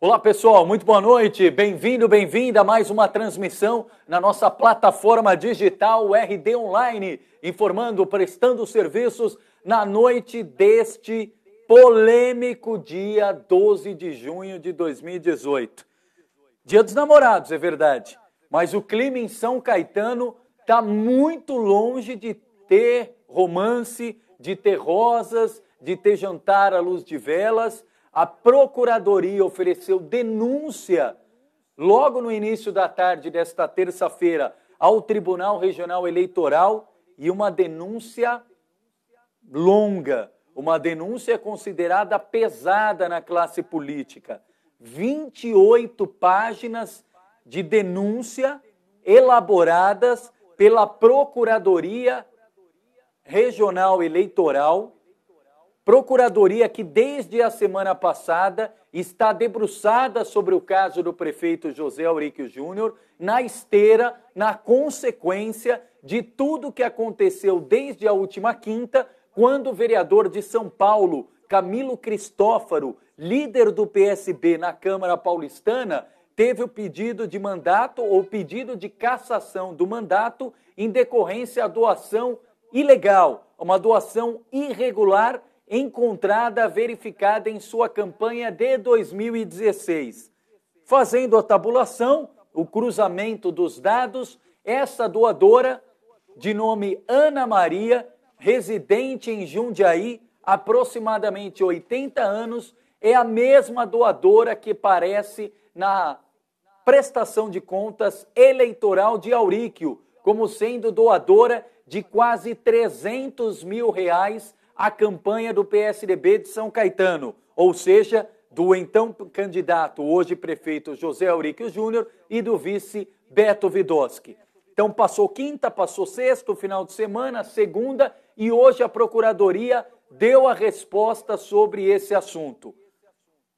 Olá pessoal, muito boa noite, bem-vindo, bem-vinda a mais uma transmissão na nossa plataforma digital RD Online, informando, prestando serviços na noite deste polêmico dia 12 de junho de 2018. Dia dos Namorados, é verdade, mas o clima em São Caetano está muito longe de ter romance, de ter rosas, de ter jantar à luz de velas. A Procuradoria ofereceu denúncia logo no início da tarde desta terça-feira ao Tribunal Regional Eleitoral e uma denúncia longa, uma denúncia considerada pesada na classe política. 28 páginas de denúncia elaboradas pela Procuradoria Regional Eleitoral, Procuradoria que desde a semana passada está debruçada sobre o caso do prefeito José Auríquio Júnior, na esteira, na consequência de tudo que aconteceu desde a última quinta, quando o vereador de São Paulo, Camilo Cristófaro, líder do PSB na Câmara Paulistana, teve o pedido de mandato ou pedido de cassação do mandato em decorrência à doação ilegal, uma doação irregular encontrada, verificada em sua campanha de 2016. Fazendo a tabulação, o cruzamento dos dados, essa doadora, de nome Ana Maria, residente em Jundiaí, aproximadamente 80 anos, é a mesma doadora que aparece na prestação de contas eleitoral de Auríquio, como sendo doadora de quase R$300 mil à campanha do PSDB de São Caetano, ou seja, do então candidato, hoje prefeito José Auríquio Júnior e do vice Beto Vidoski. Então passou quinta, passou sexta, final de semana, segunda, e hoje a Procuradoria deu a resposta sobre esse assunto.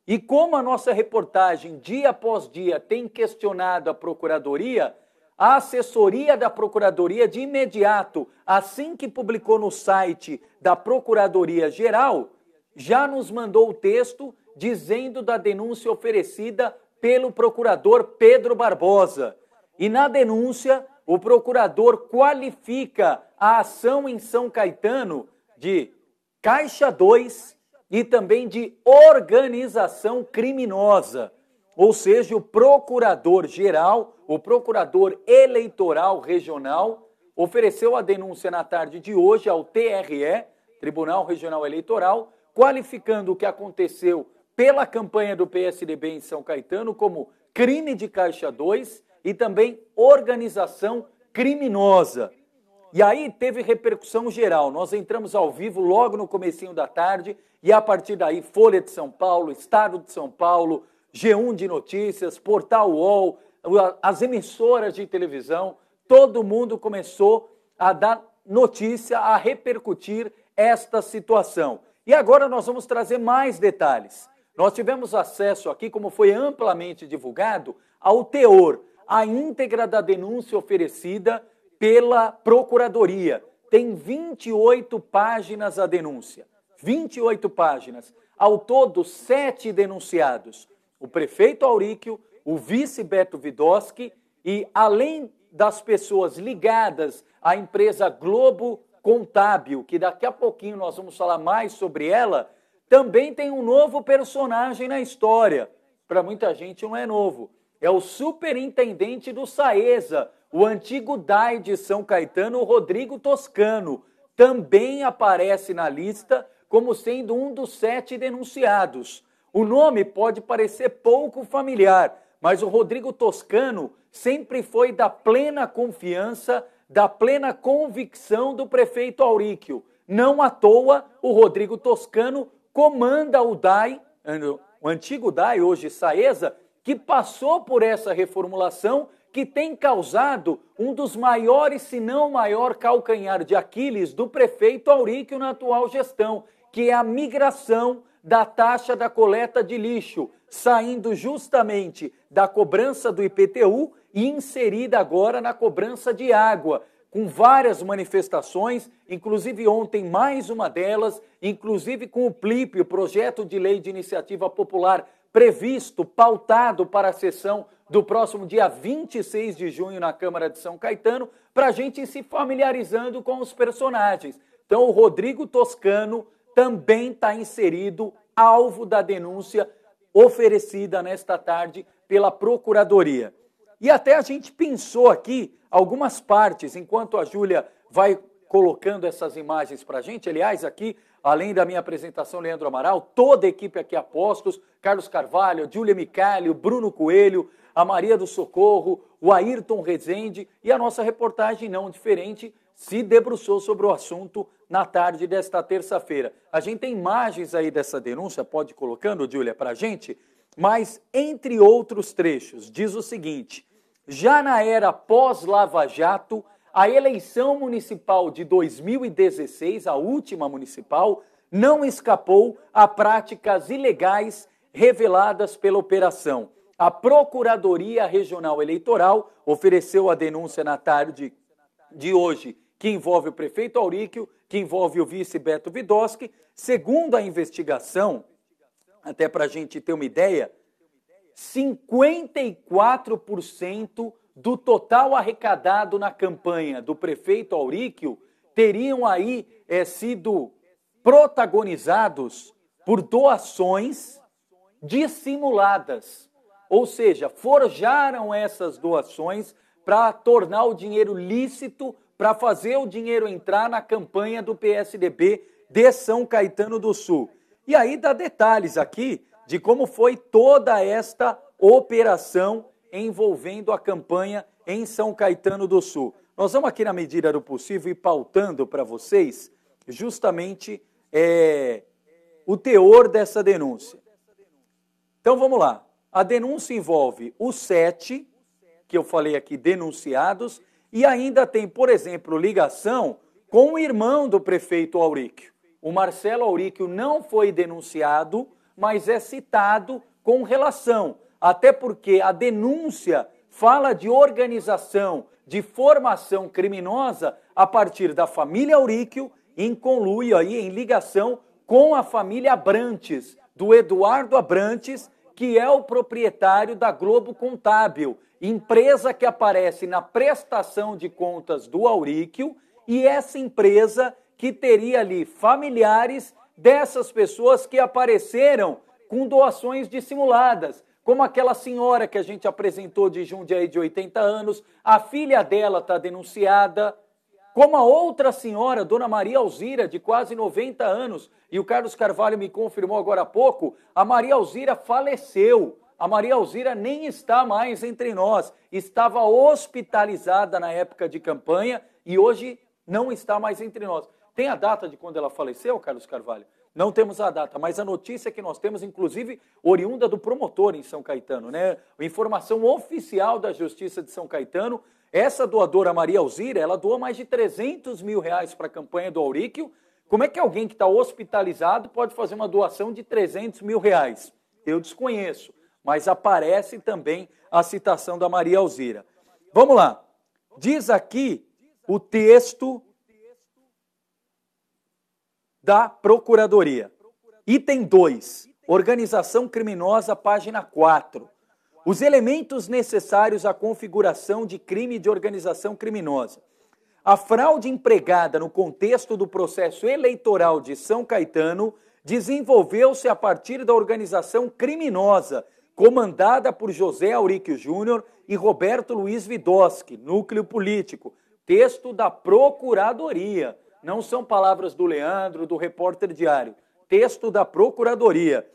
E como a nossa reportagem, dia após dia, tem questionado a Procuradoria, a assessoria da Procuradoria, de imediato, assim que publicou no site da Procuradoria-Geral, já nos mandou o texto dizendo da denúncia oferecida pelo procurador Pedro Barbosa. E na denúncia, o procurador qualifica a ação em São Caetano de Caixa 2 e também de organização criminosa. Ou seja, o procurador-geral, o procurador eleitoral regional, ofereceu a denúncia na tarde de hoje ao TRE, Tribunal Regional Eleitoral, qualificando o que aconteceu pela campanha do PSDB em São Caetano como crime de Caixa 2 e também organização criminosa. E aí teve repercussão geral. Nós entramos ao vivo logo no comecinho da tarde e a partir daí Folha de São Paulo, Estado de São Paulo, G1 de Notícias, Portal UOL, as emissoras de televisão, todo mundo começou a dar notícia, a repercutir esta situação. E agora nós vamos trazer mais detalhes. Nós tivemos acesso aqui, como foi amplamente divulgado, ao teor, à íntegra da denúncia oferecida pela Procuradoria. Tem 28 páginas a denúncia, 28 páginas. Ao todo, 7 denunciados. O prefeito Auríquio, o vice Beto Vidoski e, além das pessoas ligadas à empresa Globo Contábil, que daqui a pouquinho nós vamos falar mais sobre ela, também tem um novo personagem na história. Para muita gente não é novo. É o superintendente do SAESA, o antigo DAI de São Caetano, o Rodrigo Toscano. Também aparece na lista como sendo um dos 7 denunciados. O nome pode parecer pouco familiar, mas o Rodrigo Toscano sempre foi da plena confiança, da plena convicção do prefeito Auríquio. Não à toa, o Rodrigo Toscano comanda o DAI, o antigo DAI, hoje SAESA, que passou por essa reformulação, que tem causado um dos maiores, se não o maior calcanhar de Aquiles do prefeito Auríquio na atual gestão, que é a migração da taxa da coleta de lixo, saindo justamente da cobrança do IPTU e inserida agora na cobrança de água, com várias manifestações, inclusive ontem mais uma delas, inclusive com o PLIP, o Projeto de Lei de Iniciativa Popular previsto, pautado para a sessão do próximo dia 26 de junho na Câmara de São Caetano, para a gente ir se familiarizando com os personagens. Então, o Rodrigo Toscano também está inserido, alvo da denúncia oferecida nesta tarde pela Procuradoria. E até a gente pensou aqui algumas partes, enquanto a Júlia vai colocando essas imagens para a gente. Aliás, aqui, além da minha apresentação, Leandro Amaral, toda a equipe aqui a postos, Carlos Carvalho, Júlia Micali, o Bruno Coelho, a Maria do Socorro, o Ayrton Rezende, e a nossa reportagem não diferente se debruçou sobre o assunto na tarde desta terça-feira. A gente tem imagens aí dessa denúncia, pode ir colocando, Júlia, para a gente, mas, entre outros trechos, diz o seguinte: já na era pós-Lava Jato, a eleição municipal de 2016, a última municipal, não escapou a práticas ilegais reveladas pela operação. A Procuradoria Regional Eleitoral ofereceu a denúncia na tarde de hoje, que envolve o prefeito Auríquio, que envolve o vice Beto Vidoski. Segundo a investigação, até para a gente ter uma ideia, 54% do total arrecadado na campanha do prefeito Auríquio teriam aí sido protagonizados por doações dissimuladas. Ou seja, forjaram essas doações para tornar o dinheiro lícito, para fazer o dinheiro entrar na campanha do PSDB de São Caetano do Sul. E aí dá detalhes aqui de como foi toda esta operação envolvendo a campanha em São Caetano do Sul. Nós vamos aqui, na medida do possível, ir pautando para vocês justamente o teor dessa denúncia. Então vamos lá. A denúncia envolve os 7, que eu falei aqui, denunciados, e ainda tem, por exemplo, ligação com o irmão do prefeito Auríquio. O Marcelo Auríquio não foi denunciado, mas é citado com relação, até porque a denúncia fala de organização, de formação criminosa a partir da família Auríquio, em conluio aí, em ligação com a família Abrantes, do Eduardo Abrantes, que é o proprietário da Globo Contábil, empresa que aparece na prestação de contas do Auríquio, e essa empresa que teria ali familiares dessas pessoas que apareceram com doações dissimuladas, como aquela senhora que a gente apresentou de Jundiaí de 80 anos, a filha dela está denunciada, como a outra senhora, Dona Maria Alzira, de quase 90 anos, e o Carlos Carvalho me confirmou agora há pouco, a Maria Alzira faleceu. A Maria Alzira nem está mais entre nós, estava hospitalizada na época de campanha e hoje não está mais entre nós. Tem a data de quando ela faleceu, Carlos Carvalho? Não temos a data, mas a notícia que nós temos, inclusive, oriunda do promotor em São Caetano, né? A informação oficial da Justiça de São Caetano, essa doadora Maria Alzira, ela doa mais de 300 mil reais para a campanha do Auríquio. Como é que alguém que está hospitalizado pode fazer uma doação de 300 mil reais? Eu desconheço, mas aparece também a citação da Maria Alzira. Vamos lá. Diz aqui o texto da Procuradoria. Item 2, organização criminosa, página 4. Os elementos necessários à configuração de crime de organização criminosa. A fraude empregada no contexto do processo eleitoral de São Caetano desenvolveu-se a partir da organização criminosa comandada por José Auríquio Júnior e Roberto Luiz Vidoski, núcleo político. Texto da Procuradoria. Não são palavras do Leandro, do Repórter Diário. Texto da Procuradoria.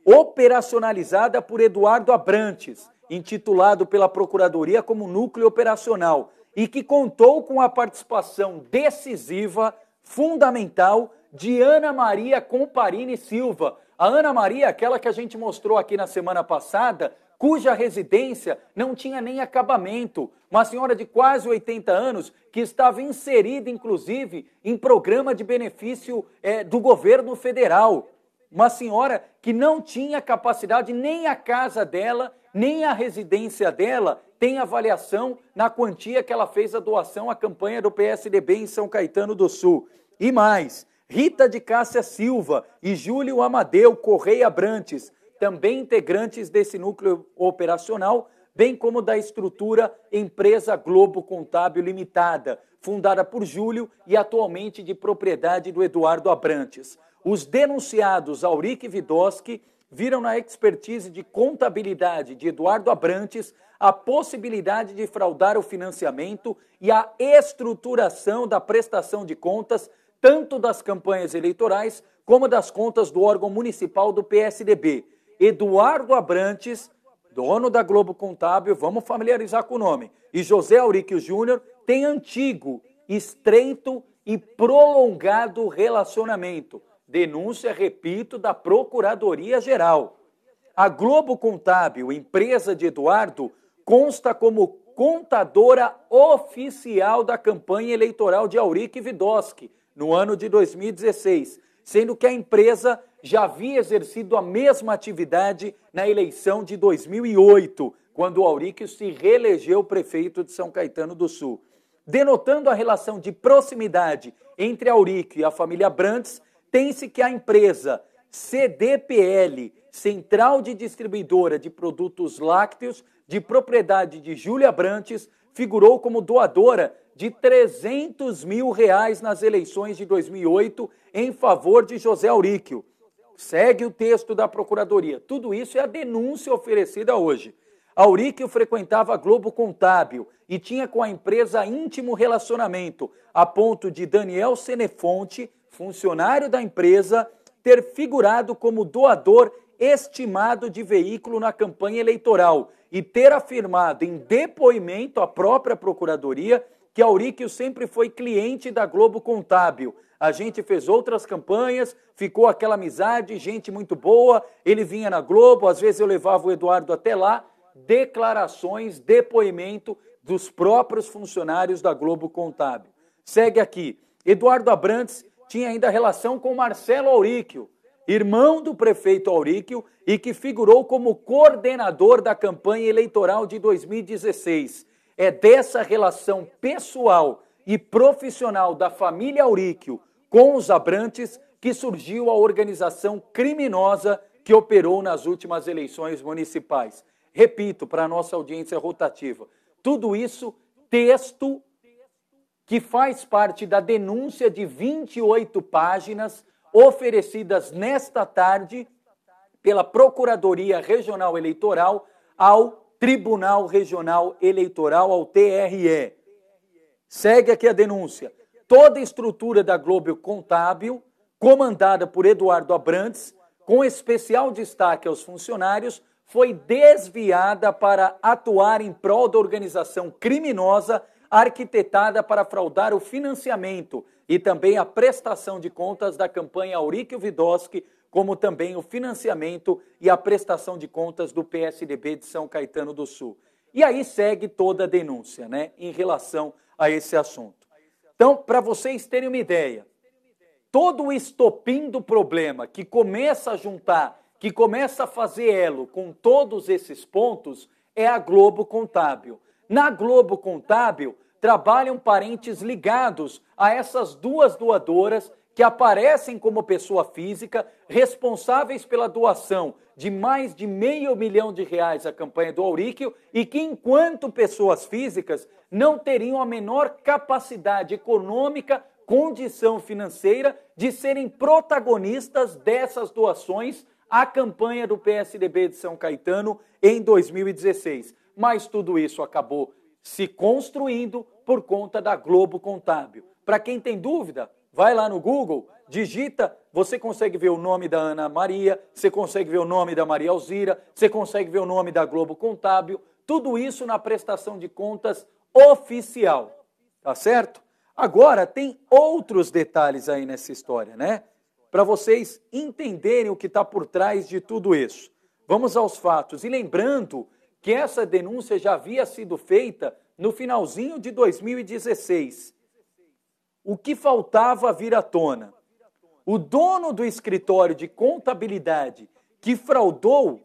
Operacionalizada por Eduardo Abrantes, intitulado pela Procuradoria como Núcleo Operacional, e que contou com a participação decisiva, fundamental, de Ana Maria Comparini Silva. A Ana Maria, aquela que a gente mostrou aqui na semana passada, cuja residência não tinha nem acabamento. Uma senhora de quase 80 anos que estava inserida, inclusive, em programa de benefício do governo federal. Uma senhora que não tinha capacidade, nem a casa dela, nem a residência dela tem avaliação na quantia que ela fez a doação à campanha do PSDB em São Caetano do Sul. E mais, Rita de Cássia Silva e Júlio Amadeu Correia Abrantes também integrantes desse núcleo operacional, bem como da estrutura Empresa Globo Contábil Limitada, fundada por Júlio e atualmente de propriedade do Eduardo Abrantes. Os denunciados Auric e Widoski viram na expertise de contabilidade de Eduardo Abrantes a possibilidade de fraudar o financiamento e a estruturação da prestação de contas, tanto das campanhas eleitorais como das contas do órgão municipal do PSDB. Eduardo Abrantes, dono da Globo Contábil, vamos familiarizar com o nome, e José Auric Júnior têm antigo, estreito e prolongado relacionamento. Denúncia, repito, da Procuradoria-Geral. A Globo Contábil, empresa de Eduardo, consta como contadora oficial da campanha eleitoral de Auric Widoski, no ano de 2016, sendo que a empresa já havia exercido a mesma atividade na eleição de 2008, quando o Auric se reelegeu prefeito de São Caetano do Sul. Denotando a relação de proximidade entre Auric e a família Abrantes, tem-se que a empresa CDPL, Central de Distribuidora de Produtos Lácteos, de propriedade de Júlia Abrantes, figurou como doadora de R$300 mil nas eleições de 2008 em favor de José Auríquio. Segue o texto da Procuradoria. Tudo isso é a denúncia oferecida hoje. Auríquio frequentava a Globo Contábil e tinha com a empresa íntimo relacionamento, a ponto de Daniel Senefonte, funcionário da empresa, ter figurado como doador estimado de veículo na campanha eleitoral e ter afirmado em depoimento à própria Procuradoria que Auríquio sempre foi cliente da Globo Contábil. A gente fez outras campanhas, ficou aquela amizade, gente muito boa, ele vinha na Globo, às vezes eu levava o Eduardo até lá. Declarações, depoimento dos próprios funcionários da Globo Contábil. Segue aqui, Eduardo Abrantes tinha ainda relação com Marcelo Auríquio, irmão do prefeito Auríquio e que figurou como coordenador da campanha eleitoral de 2016. É dessa relação pessoal e profissional da família Auríquio com os Abrantes que surgiu a organização criminosa que operou nas últimas eleições municipais. Repito, para a nossa audiência rotativa, tudo isso, texto que faz parte da denúncia de 28 páginas oferecidas nesta tarde pela Procuradoria Regional Eleitoral ao Tribunal Regional Eleitoral, ao TRE. Segue aqui a denúncia. Toda a estrutura da Globo Contábil, comandada por Eduardo Abrantes, com especial destaque aos funcionários, foi desviada para atuar em prol da organização criminosa arquitetada para fraudar o financiamento e também a prestação de contas da campanha Auric Widoski, como também o financiamento e a prestação de contas do PSDB de São Caetano do Sul. E aí segue toda a denúncia, né, em relação a esse assunto. Então, para vocês terem uma ideia, todo o estopim do problema que começa a juntar, que começa a fazer elo com todos esses pontos, é a Globo Contábil. Na Globo Contábil, trabalham parentes ligados a essas duas doadoras que aparecem como pessoa física, responsáveis pela doação de mais de R$500 mil à campanha do Auríquio e que, enquanto pessoas físicas, não teriam a menor capacidade econômica, condição financeira de serem protagonistas dessas doações à campanha do PSDB de São Caetano em 2016. Mas tudo isso acabou se construindo por conta da Globo Contábil. Para quem tem dúvida, vai lá no Google, digita, você consegue ver o nome da Ana Maria, você consegue ver o nome da Maria Alzira, você consegue ver o nome da Globo Contábil, tudo isso na prestação de contas oficial, tá certo? Agora, tem outros detalhes aí nessa história, né? Para vocês entenderem o que está por trás de tudo isso. Vamos aos fatos. E lembrando que essa denúncia já havia sido feita no finalzinho de 2016. O que faltava vir à tona? O dono do escritório de contabilidade que fraudou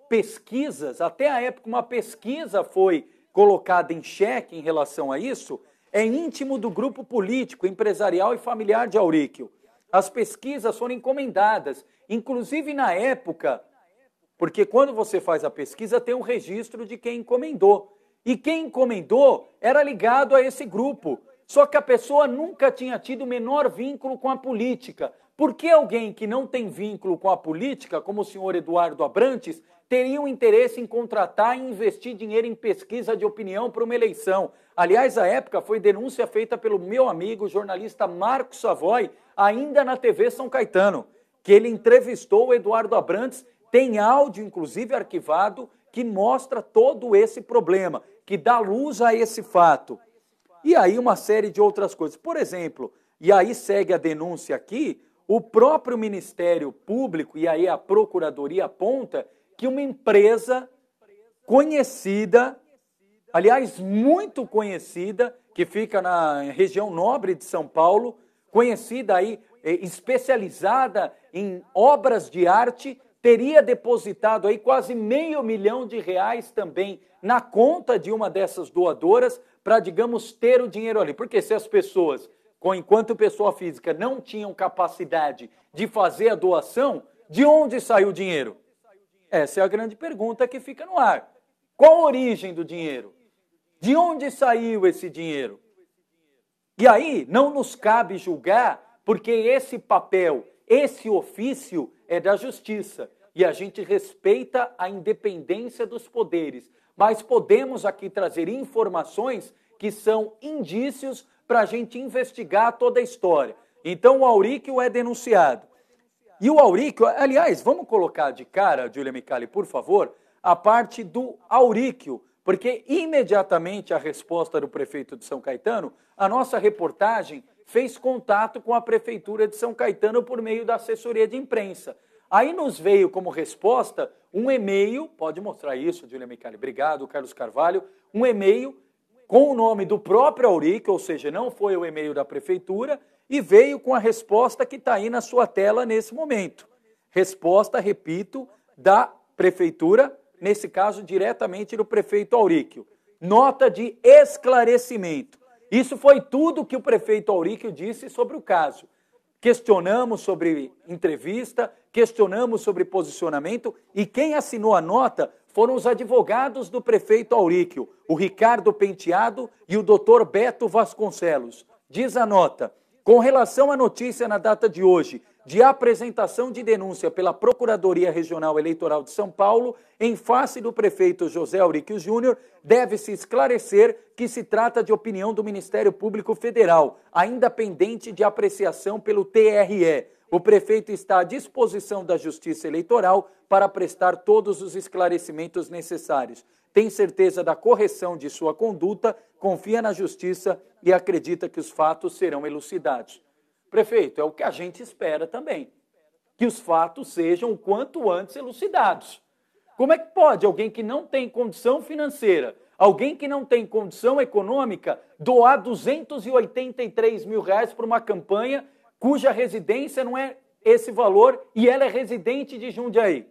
pesquisas, até a época uma pesquisa foi colocada em xeque em relação a isso, é íntimo do grupo político, empresarial e familiar de Auríquio. As pesquisas foram encomendadas, inclusive na época, Porque quando você faz a pesquisa, tem um registro de quem encomendou. E quem encomendou era ligado a esse grupo. Só que a pessoa nunca tinha tido o menor vínculo com a política. Por que alguém que não tem vínculo com a política, como o senhor Eduardo Abrantes, teria um interesse em contratar e investir dinheiro em pesquisa de opinião para uma eleição? Aliás, à época, foi denúncia feita pelo meu amigo, jornalista Marcos Savoy, ainda na TV São Caetano, que ele entrevistou o Eduardo Abrantes, tem áudio, inclusive, arquivado, que mostra todo esse problema, que dá luz a esse fato. E aí uma série de outras coisas. Por exemplo, e aí segue a denúncia aqui, o próprio Ministério Público, e aí a Procuradoria aponta que uma empresa conhecida, aliás, muito conhecida, que fica na região nobre de São Paulo, conhecida aí, especializada em obras de arte, teria depositado aí quase R$500 mil também na conta de uma dessas doadoras para, digamos, ter o dinheiro ali. Porque se as pessoas, enquanto pessoa física, não tinham capacidade de fazer a doação, de onde saiu o dinheiro? Essa é a grande pergunta que fica no ar. Qual a origem do dinheiro? De onde saiu esse dinheiro? E aí, não nos cabe julgar, porque esse papel, esse ofício é da justiça. E a gente respeita a independência dos poderes. Mas podemos aqui trazer informações que são indícios para a gente investigar toda a história. Então, o Auríquio é denunciado. E o Auríquio, aliás, vamos colocar de cara, Júlia Micali, por favor, a parte do Auríquio, porque imediatamente a resposta do prefeito de São Caetano, a nossa reportagem fez contato com a prefeitura de São Caetano por meio da assessoria de imprensa. Aí nos veio como resposta um e-mail, pode mostrar isso, Júlia Micali, obrigado, Carlos Carvalho, um e-mail com o nome do próprio Auríquio, ou seja, não foi o e-mail da prefeitura, e veio com a resposta que está aí na sua tela nesse momento. Resposta, repito, da prefeitura, nesse caso diretamente do prefeito Auríquio. Nota de esclarecimento. Isso foi tudo que o prefeito Auríquio disse sobre o caso. Questionamos sobre entrevista, questionamos sobre posicionamento e quem assinou a nota foram os advogados do prefeito Auríquio, o Ricardo Penteado e o doutor Beto Vasconcelos. Diz a nota: com relação à notícia na data de hoje, de apresentação de denúncia pela Procuradoria Regional Eleitoral de São Paulo, em face do prefeito José Auríquio Júnior, deve-se esclarecer que se trata de opinião do Ministério Público Federal, ainda pendente de apreciação pelo TRE. O prefeito está à disposição da Justiça Eleitoral para prestar todos os esclarecimentos necessários. Tem certeza da correção de sua conduta, confia na Justiça e acredita que os fatos serão elucidados. Prefeito, é o que a gente espera também, que os fatos sejam o quanto antes elucidados. Como é que pode alguém que não tem condição financeira, alguém que não tem condição econômica, doar R$283 mil para uma campanha cuja residência não é esse valor e ela é residente de Jundiaí?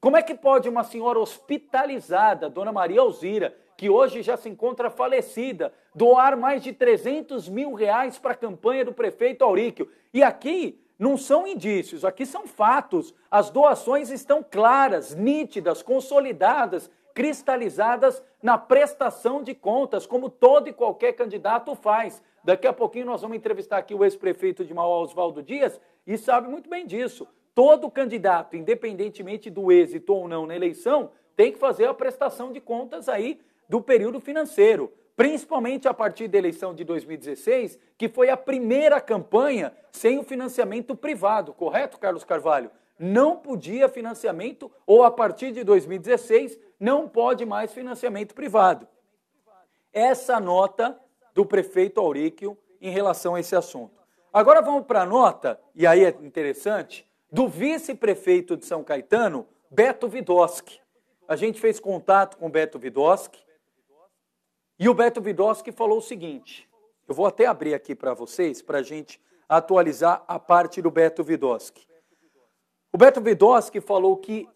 Como é que pode uma senhora hospitalizada, Dona Maria Alzira, que hoje já se encontra falecida, doar mais de R$300 mil para a campanha do prefeito Auríquio? E aqui não são indícios, aqui são fatos. As doações estão claras, nítidas, consolidadas, cristalizadas na prestação de contas, como todo e qualquer candidato faz. Daqui a pouquinho nós vamos entrevistar aqui o ex-prefeito de Mauá, Oswaldo Dias, e sabe muito bem disso. Todo candidato, independentemente do êxito ou não na eleição, tem que fazer a prestação de contas aí do período financeiro, principalmente a partir da eleição de 2016, que foi a primeira campanha sem o financiamento privado, correto, Carlos Carvalho? Não podia financiamento, ou a partir de 2016, não pode mais financiamento privado. Essa nota do prefeito Auríquio em relação a esse assunto. Agora vamos para a nota, e aí é interessante, do vice-prefeito de São Caetano, Beto Vidosky. A gente fez contato com o Beto Vidosky, e o Beto Vidosky falou o seguinte, eu vou até abrir aqui para vocês, para a gente atualizar a parte do Beto Vidosky. O Beto Vidosky falou que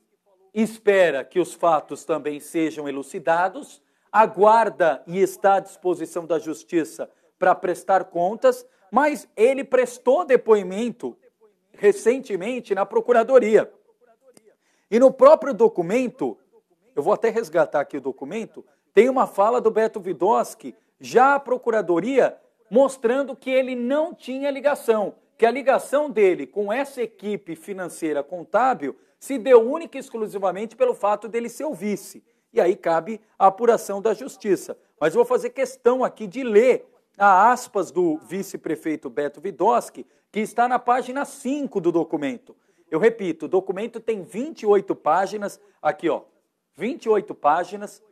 espera que os fatos também sejam elucidados, aguarda e está à disposição da Justiça para prestar contas, mas ele prestou depoimento recentemente na Procuradoria. E no próprio documento, eu vou até resgatar aqui o documento, tem uma fala do Beto Vidosky, já à Procuradoria, mostrando que ele não tinha ligação, que a ligação dele com essa equipe financeira contábil se deu única e exclusivamente pelo fato dele ser o vice. E aí cabe a apuração da justiça. Mas eu vou fazer questão aqui de ler a aspas do vice-prefeito Beto Vidosky, que está na página 5 do documento. Eu repito, o documento tem 28 páginas, aqui ó, 28 páginas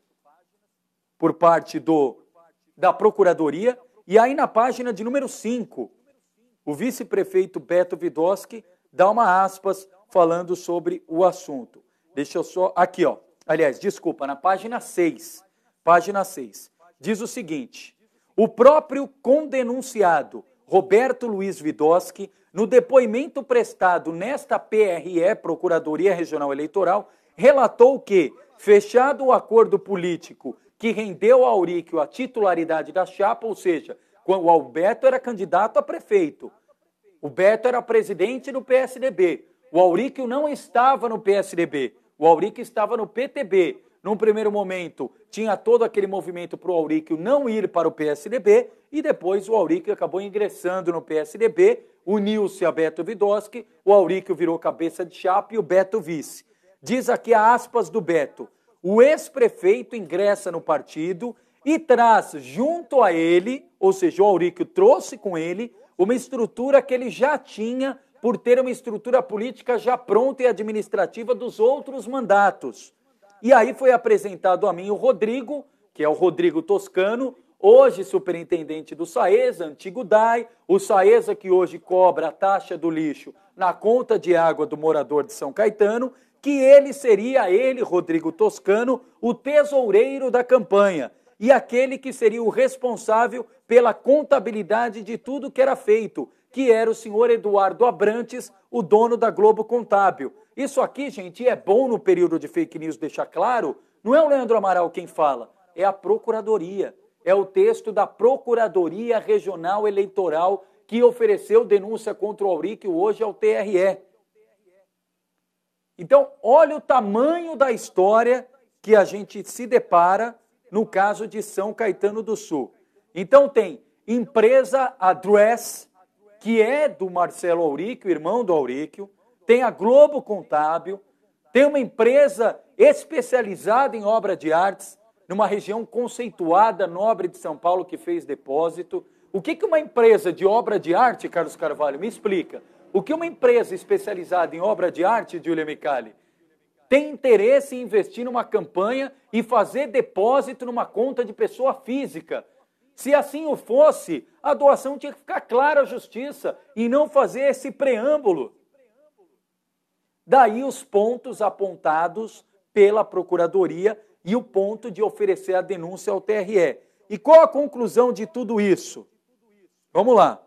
por parte da Procuradoria, e aí na página de número 5, o vice-prefeito Beto Vidosky dá uma aspas falando sobre o assunto. Deixa eu só, aqui ó, aliás, desculpa, na página 6, diz o seguinte: o próprio condenunciado Roberto Luiz Vidosky, no depoimento prestado nesta PRE, Procuradoria Regional Eleitoral, relatou que, fechado o acordo político que rendeu ao Auríquio a titularidade da chapa, ou seja, quando o Beto era candidato a prefeito, o Beto era presidente do PSDB, o Auríquio não estava no PSDB, o Auríquio estava no PTB. Num primeiro momento, tinha todo aquele movimento para o Auríquio não ir para o PSDB, e depois o Auríquio acabou ingressando no PSDB, uniu-se a Beto Vidosky, o Auríquio virou cabeça de chapa e o Beto vice. Diz aqui aspas do Beto: o ex-prefeito ingressa no partido e traz junto a ele, ou seja, o Auríquio trouxe com ele, uma estrutura que ele já tinha por ter uma estrutura política já pronta e administrativa dos outros mandatos. E aí foi apresentado a mim o Rodrigo, que é o Rodrigo Toscano, hoje superintendente do SAESA, antigo DAI, o SAESA que hoje cobra a taxa do lixo na conta de água do morador de São Caetano, que ele seria, Rodrigo Toscano, o tesoureiro da campanha e aquele que seria o responsável pela contabilidade de tudo que era feito, que era o senhor Eduardo Abrantes, o dono da Globo Contábil. Isso aqui, gente, é bom no período de fake news deixar claro, não é o Leandro Amaral quem fala, é a Procuradoria. É o texto da Procuradoria Regional Eleitoral que ofereceu denúncia contra o Auríquio hoje ao TRE. Então, olha o tamanho da história que a gente se depara no caso de São Caetano do Sul. Então tem empresa Address, que é do Marcelo Auríquio, irmão do Auríquio, tem a Globo Contábil, tem uma empresa especializada em obra de artes, numa região conceituada, nobre de São Paulo, que fez depósito. O que uma empresa de obra de arte, Carlos Carvalho, me explica? O que uma empresa especializada em obra de arte, Giulia Micali, tem interesse em investir numa campanha e fazer depósito numa conta de pessoa física? Se assim o fosse, a doação tinha que ficar clara à justiça e não fazer esse preâmbulo. Daí os pontos apontados pela Procuradoria e o ponto de oferecer a denúncia ao TRE. E qual a conclusão de tudo isso? Vamos lá.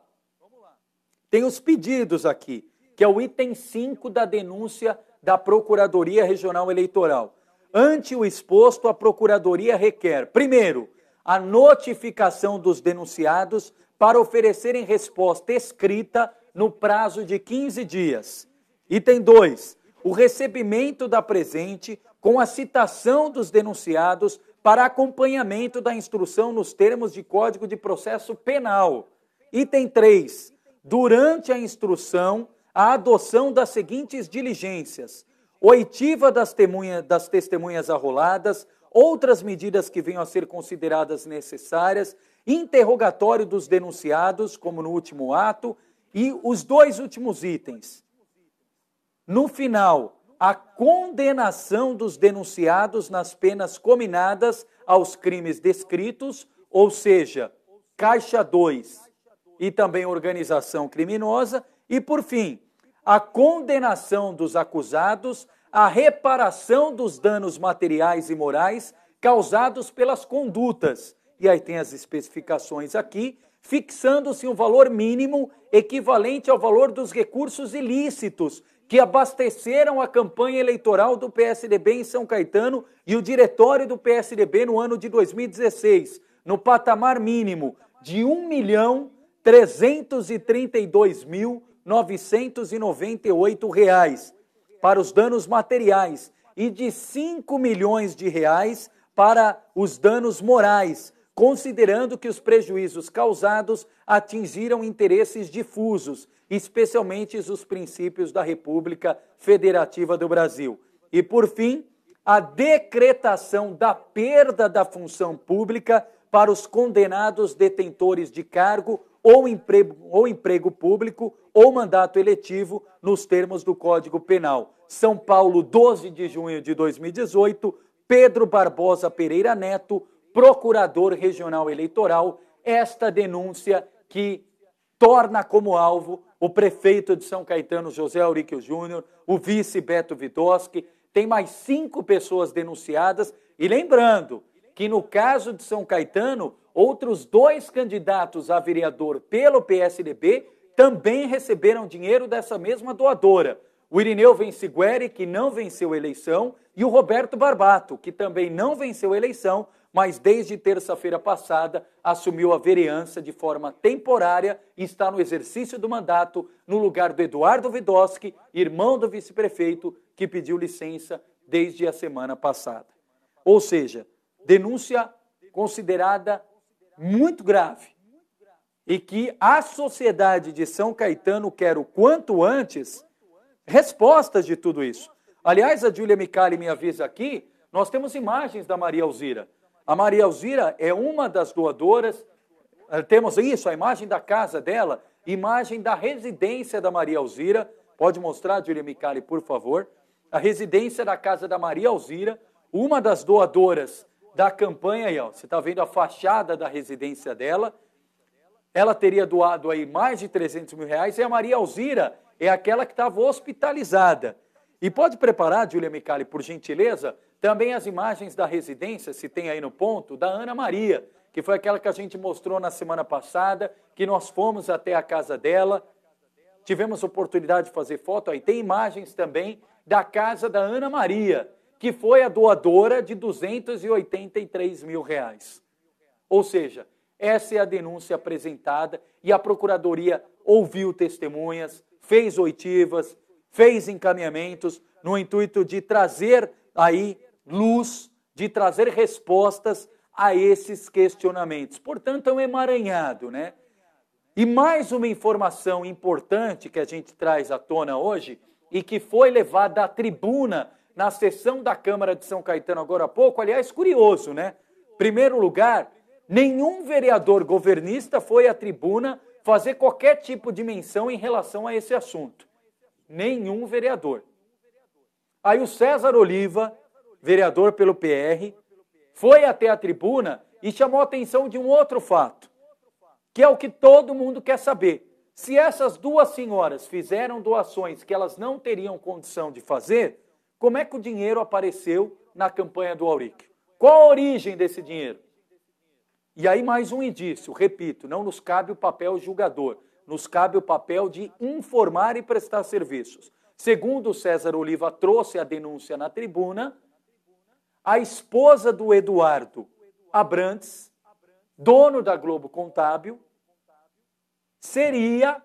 Tem os pedidos aqui, que é o item 5 da denúncia da Procuradoria Regional Eleitoral. Ante o exposto, a Procuradoria requer, primeiro, a notificação dos denunciados para oferecerem resposta escrita no prazo de 15 dias. Item 2, o recebimento da presente com a citação dos denunciados para acompanhamento da instrução nos termos de Código de Processo Penal. Item 3, durante a instrução, a adoção das seguintes diligências: oitiva das testemunhas arroladas, outras medidas que venham a ser consideradas necessárias, interrogatório dos denunciados, como no último ato, e os dois últimos itens. No final, a condenação dos denunciados nas penas cominadas aos crimes descritos, ou seja, Caixa 2 e também organização criminosa, e, por fim, a condenação dos acusados à reparação dos danos materiais e morais causados pelas condutas. E aí tem as especificações aqui, fixando-se um valor mínimo equivalente ao valor dos recursos ilícitos que abasteceram a campanha eleitoral do PSDB em São Caetano e o diretório do PSDB no ano de 2016, no patamar mínimo de R$ 1.332.998. para os danos materiais e de 5 milhões de reais para os danos morais, considerando que os prejuízos causados atingiram interesses difusos, especialmente os princípios da República Federativa do Brasil. E, por fim, a decretação da perda da função pública para os condenados detentores de cargo ou emprego público ou mandato eletivo nos termos do Código Penal. São Paulo, 12 de junho de 2018, Pedro Barbosa Pereira Neto, Procurador Regional Eleitoral, esta denúncia que torna como alvo o prefeito de São Caetano, José Auríquio Júnior, o vice Beto Vidoski, tem mais 5 pessoas denunciadas, e lembrando que no caso de São Caetano, outros 2 candidatos a vereador pelo PSDB também receberam dinheiro dessa mesma doadora. O Irineu Vencigueri, que não venceu a eleição, e o Roberto Barbato, que também não venceu a eleição, mas desde terça-feira passada assumiu a vereança de forma temporária e está no exercício do mandato no lugar do Eduardo Vidoski, irmão do vice-prefeito, que pediu licença desde a semana passada. Ou seja, denúncia considerada muito grave e que a sociedade de São Caetano quer o quanto antes respostas de tudo isso. Aliás, a Júlia Micali me avisa aqui, nós temos imagens da Maria Alzira. A Maria Alzira é uma das doadoras, temos isso, a imagem da casa dela, imagem da residência da Maria Alzira. Pode mostrar, Júlia Micali, por favor. A residência da casa da Maria Alzira, uma das doadoras da campanha, aí, ó, você está vendo a fachada da residência dela. Ela teria doado aí mais de 300 mil reais e a Maria Alzira é aquela que estava hospitalizada. E pode preparar, Júlia Micali, por gentileza, também as imagens da residência, se tem aí no ponto, da Ana Maria, que foi aquela que a gente mostrou na semana passada, que nós fomos até a casa dela, tivemos oportunidade de fazer foto, aí tem imagens também da casa da Ana Maria, que foi a doadora de 283 mil reais. Ou seja, essa é a denúncia apresentada e a Procuradoria ouviu testemunhas, fez oitivas, fez encaminhamentos no intuito de trazer aí luz, de trazer respostas a esses questionamentos. Portanto, é um emaranhado, né? E mais uma informação importante que a gente traz à tona hoje e que foi levada à tribuna na sessão da Câmara de São Caetano agora há pouco, aliás, curioso, né? Primeiro lugar, nenhum vereador governista foi à tribuna fazer qualquer tipo de menção em relação a esse assunto. Nenhum vereador. Aí o César Oliva, vereador pelo PR, foi até a tribuna e chamou a atenção de um outro fato, que é o que todo mundo quer saber. Se essas 2 senhoras fizeram doações que elas não teriam condição de fazer, como é que o dinheiro apareceu na campanha do Auríquio? Qual a origem desse dinheiro? E aí mais um indício, repito, não nos cabe o papel julgador, nos cabe o papel de informar e prestar serviços. Segundo o César Oliva trouxe a denúncia na tribuna, a esposa do Eduardo Abrantes, dono da Globo Contábil, seria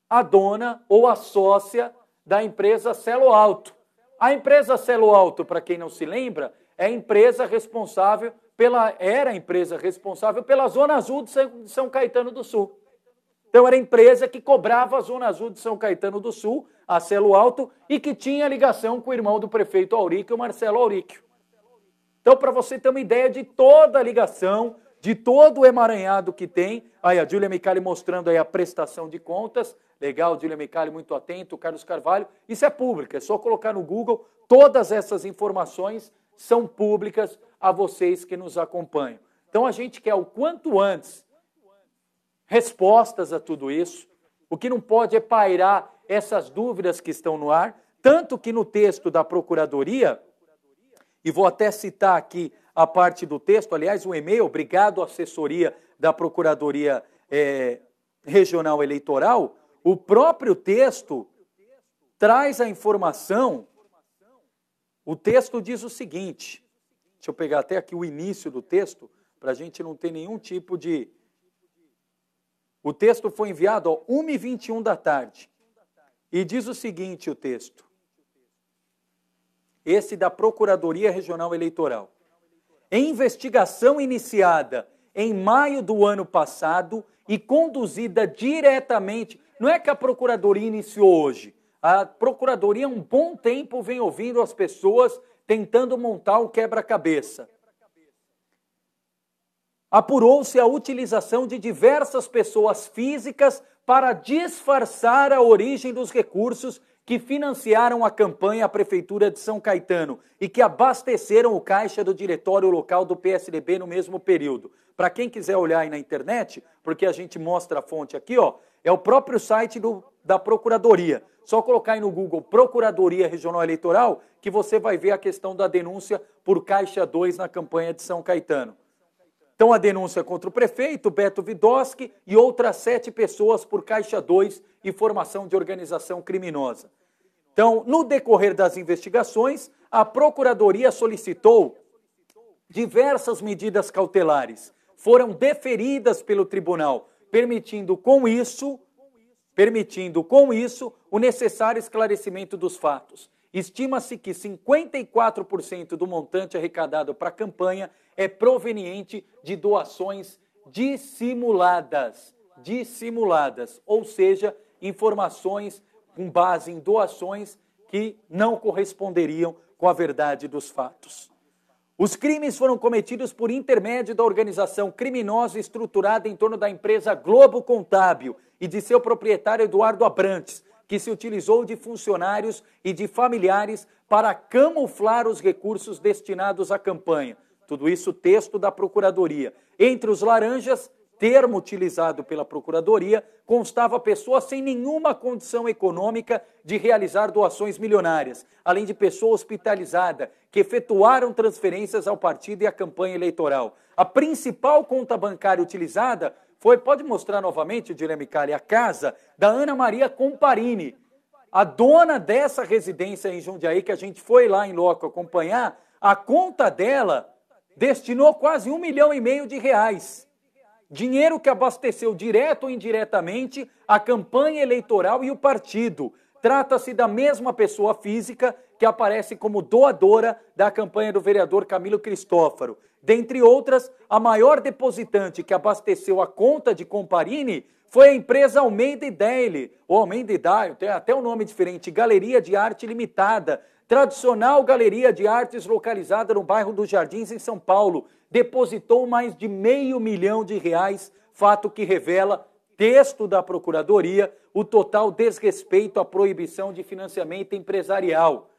a dona ou a sócia da empresa Celo Alto. A empresa Celo Alto, para quem não se lembra, é a empresa responsável era a empresa responsável pela Zona Azul de São Caetano do Sul. Então, era a empresa que cobrava a Zona Azul de São Caetano do Sul, a Celo Alto, e que tinha ligação com o irmão do prefeito Auríquio, Marcelo Auríquio. Então, para você ter uma ideia de toda a ligação, de todo o emaranhado que tem, aí a Júlia Micali mostrando aí a prestação de contas, legal, Júlia Micali muito atento, Carlos Carvalho, isso é público, é só colocar no Google, todas essas informações são públicas a vocês que nos acompanham. Então, a gente quer o quanto antes respostas a tudo isso. O que não pode é pairar essas dúvidas que estão no ar, tanto que no texto da Procuradoria, e vou até citar aqui a parte do texto, aliás, o e-mail, obrigado à assessoria da Procuradoria Regional Eleitoral, o próprio texto traz a informação, o texto diz o seguinte, deixa eu pegar até aqui o início do texto, para a gente não ter nenhum tipo de... O texto foi enviado às 1h21 da tarde. E diz o seguinte o texto, esse da Procuradoria Regional Eleitoral. Em investigação iniciada em maio do ano passado e conduzida diretamente, não é que a Procuradoria iniciou hoje, a Procuradoria há um bom tempo vem ouvindo as pessoas tentando montar o quebra-cabeça. Apurou-se a utilização de diversas pessoas físicas para disfarçar a origem dos recursos que financiaram a campanha à Prefeitura de São Caetano e que abasteceram o caixa do diretório local do PSDB no mesmo período. Para quem quiser olhar aí na internet, porque a gente mostra a fonte aqui, ó, é o próprio site da Procuradoria. Só colocar aí no Google Procuradoria Regional Eleitoral que você vai ver a questão da denúncia por Caixa 2 na campanha de São Caetano. Então, a denúncia contra o prefeito, Beto Vidoski, e outras 7 pessoas por Caixa 2 e formação de organização criminosa. Então, no decorrer das investigações, a Procuradoria solicitou diversas medidas cautelares. Foram deferidas pelo tribunal, permitindo com isso o necessário esclarecimento dos fatos. Estima-se que 54% do montante arrecadado para a campanha é proveniente de doações dissimuladas, ou seja, informações com base em doações que não corresponderiam com a verdade dos fatos. Os crimes foram cometidos por intermédio da organização criminosa estruturada em torno da empresa Globo Contábil e de seu proprietário Eduardo Abrantes, que se utilizou de funcionários e de familiares para camuflar os recursos destinados à campanha. Tudo isso texto da Procuradoria. Entre os laranjas, termo utilizado pela Procuradoria, constava pessoas sem nenhuma condição econômica de realizar doações milionárias, além de pessoa hospitalizada, que efetuaram transferências ao partido e à campanha eleitoral. A principal conta bancária utilizada foi, pode mostrar novamente, Direi Micali, a casa da Ana Maria Comparini, a dona dessa residência em Jundiaí, que a gente foi lá em loco acompanhar. A conta dela destinou quase R$1,5 milhão de reais. Dinheiro que abasteceu direto ou indiretamente a campanha eleitoral e o partido. Trata-se da mesma pessoa física que aparece como doadora da campanha do vereador Camilo Cristófaro. Dentre outras, a maior depositante que abasteceu a conta de Comparini foi a empresa Almeida Daily, ou Almeida Daily, tem até um nome diferente, Galeria de Arte Limitada, tradicional galeria de artes localizada no bairro dos Jardins, em São Paulo, depositou mais de R$500 mil, fato que revela, texto da Procuradoria, o total desrespeito à proibição de financiamento empresarial,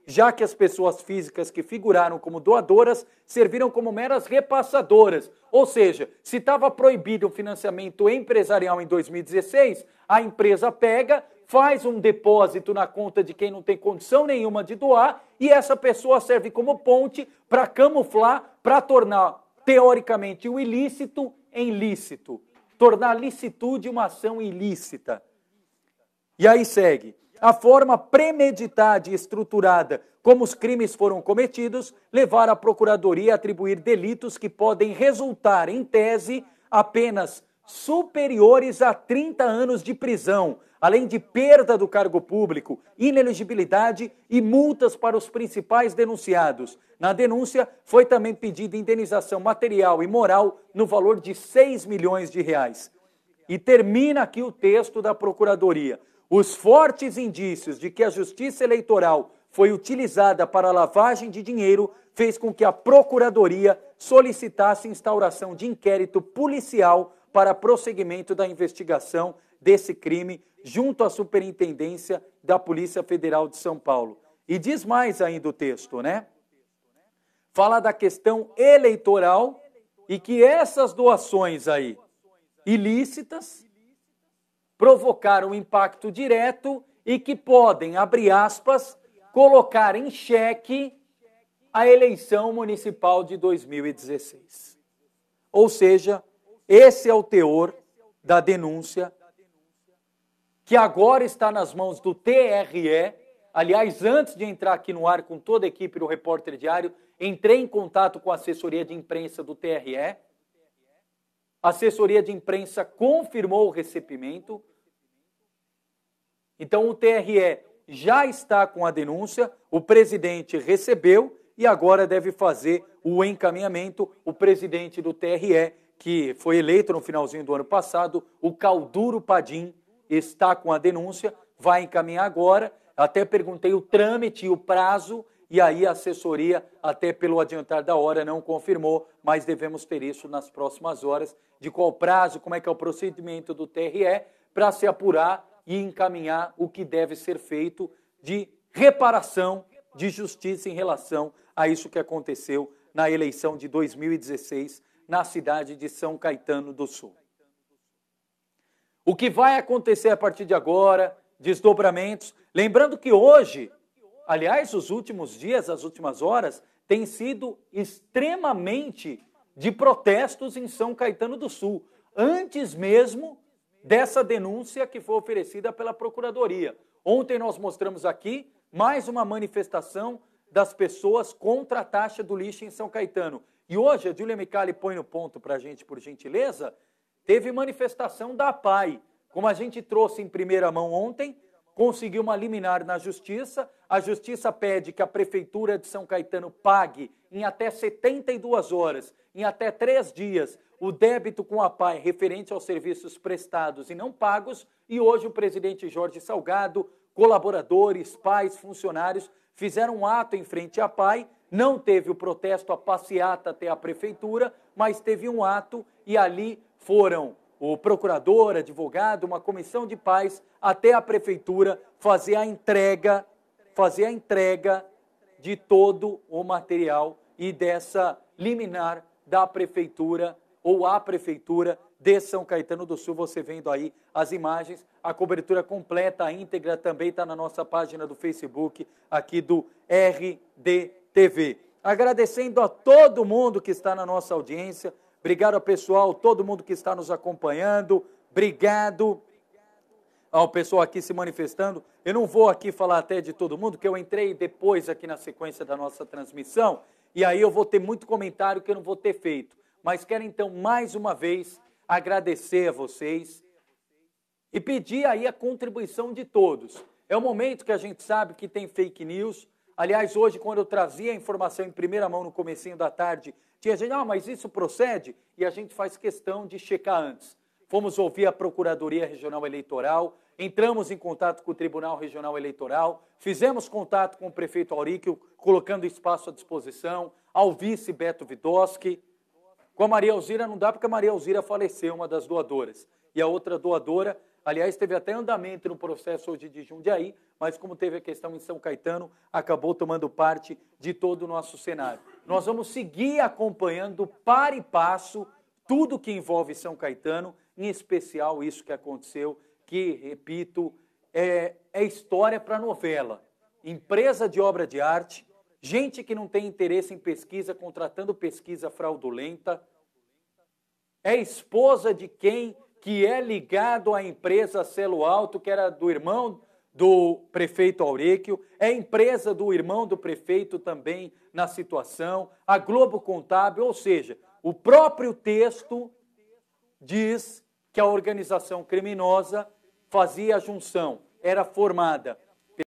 já que as pessoas físicas que figuraram como doadoras serviram como meras repassadoras. Ou seja, se estava proibido o financiamento empresarial em 2016, a empresa pega, faz um depósito na conta de quem não tem condição nenhuma de doar e essa pessoa serve como ponte para camuflar, para tornar, teoricamente, o ilícito em lícito. Tornar licitude uma ação ilícita. E aí segue. A forma premeditada e estruturada como os crimes foram cometidos levaram a Procuradoria a atribuir delitos que podem resultar, em tese, apenas superiores a 30 anos de prisão, além de perda do cargo público, inelegibilidade e multas para os principais denunciados. Na denúncia, foi também pedida indenização material e moral no valor de R$6 milhões. E termina aqui o texto da Procuradoria. Os fortes indícios de que a Justiça Eleitoral foi utilizada para a lavagem de dinheiro fez com que a Procuradoria solicitasse instauração de inquérito policial para prosseguimento da investigação desse crime junto à Superintendência da Polícia Federal de São Paulo. E diz mais ainda o texto, né? Fala da questão eleitoral e que essas doações aí ilícitas provocaram um impacto direto e que podem, abre aspas, colocar em xeque a eleição municipal de 2016. Ou seja, esse é o teor da denúncia que agora está nas mãos do TRE. Aliás, antes de entrar aqui no ar com toda a equipe do Repórter Diário, entrei em contato com a assessoria de imprensa do TRE. A assessoria de imprensa confirmou o recebimento Então o TRE já está com a denúncia, o presidente recebeu e agora deve fazer o encaminhamento. O presidente do TRE, que foi eleito no finalzinho do ano passado, o Calduro Padim, está com a denúncia, vai encaminhar agora. Até perguntei o trâmite e o prazo, e aí a assessoria, até pelo adiantar da hora, não confirmou, mas devemos ter isso nas próximas horas, de qual prazo, como é que é o procedimento do TRE, para se apurar e encaminhar o que deve ser feito de reparação, de justiça em relação a isso que aconteceu na eleição de 2016 na cidade de São Caetano do Sul. O que vai acontecer a partir de agora, desdobramentos, lembrando que hoje, aliás, os últimos dias, as últimas horas, têm sido extremamente de protestos em São Caetano do Sul, antes mesmo dessa denúncia que foi oferecida pela Procuradoria. Ontem nós mostramos aqui mais uma manifestação das pessoas contra a taxa do lixo em São Caetano. E hoje, a Júlia Micali põe no ponto para a gente, por gentileza, teve manifestação da APAI. Como a gente trouxe em primeira mão ontem, conseguiu uma liminar na Justiça. A Justiça pede que a Prefeitura de São Caetano pague em até 72 horas, em até 3 dias, o débito com a APAI referente aos serviços prestados e não pagos. E hoje o presidente Jorge Salgado, colaboradores, pais, funcionários, fizeram um ato em frente à APAI. Não teve o protesto, a passeata até a Prefeitura, mas teve um ato e ali foram o procurador, advogado, uma comissão de pais até a Prefeitura fazer a entrega de todo o material e dessa liminar da Prefeitura ou a Prefeitura de São Caetano do Sul. Você vendo aí as imagens, a cobertura completa, a íntegra também está na nossa página do Facebook aqui do RDTV. Agradecendo a todo mundo que está na nossa audiência. Obrigado ao pessoal, todo mundo que está nos acompanhando. Obrigado ao pessoal aqui se manifestando. Eu não vou aqui falar até de todo mundo, que eu entrei depois aqui na sequência da nossa transmissão, e aí eu vou ter muito comentário que eu não vou ter feito. Mas quero então, mais uma vez, agradecer a vocês e pedir aí a contribuição de todos. É um momento que a gente sabe que tem fake news. Aliás, hoje, quando eu trazia a informação em primeira mão no comecinho da tarde, tinha gente, mas isso procede? E a gente faz questão de checar antes. Fomos ouvir a Procuradoria Regional Eleitoral, entramos em contato com o Tribunal Regional Eleitoral, fizemos contato com o prefeito Auríquio, colocando espaço à disposição, ao vice Beto Vidoski. Com a Maria Alzira não dá, porque a Maria Alzira faleceu, uma das doadoras. E a outra doadora, aliás, teve até andamento no processo hoje de Jundiaí, mas como teve a questão em São Caetano, acabou tomando parte de todo o nosso cenário. Nós vamos seguir acompanhando par e passo tudo que envolve São Caetano, em especial isso que aconteceu, que, repito, é história para novela. Empresa de obra de arte, gente que não tem interesse em pesquisa, contratando pesquisa fraudulenta, é esposa de quem que é ligado à empresa Celo Alto, que era do irmão do prefeito Auríquio, é empresa do irmão do prefeito também na situação, a Globo Contábil, ou seja, o próprio texto diz que a organização criminosa fazia a junção, era formada